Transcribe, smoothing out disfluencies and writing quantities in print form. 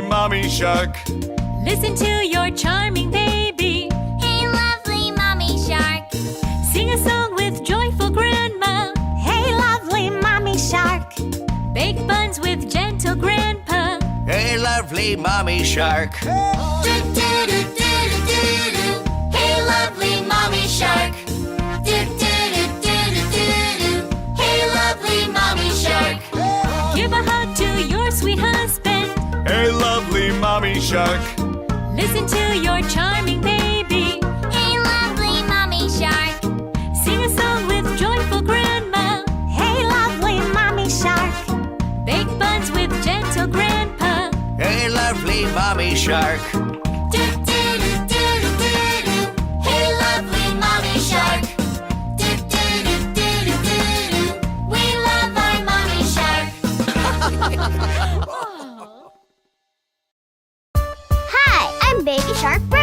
Mommy Shark. Listen to your charming baby. Hey, lovely Mommy Shark. Sing a song with joyful grandma. Hey, lovely Mommy Shark. Bake buns with gentle grandpa. Hey, lovely Mommy Shark. Do-do-do-do-do-do-do. Hey, lovely Mommy Shark. Do-do-do-do-do-do-do. Hey, lovely Mommy Shark. Give a hug to your sweet husband. Hey, lovely Mommy Shark. Listen to your charming baby. Hey, lovely Mommy Shark. Sing a song with joyful grandma. Hey, lovely Mommy Shark. Bake buns with gentle grandpa. Hey, lovely Mommy Shark. Do-do-do-do-do-do. Hey, lovely Mommy Shark. Do-do-do-do-do-do. We love our Mommy Shark. Hi, I'm Baby Shark Brown.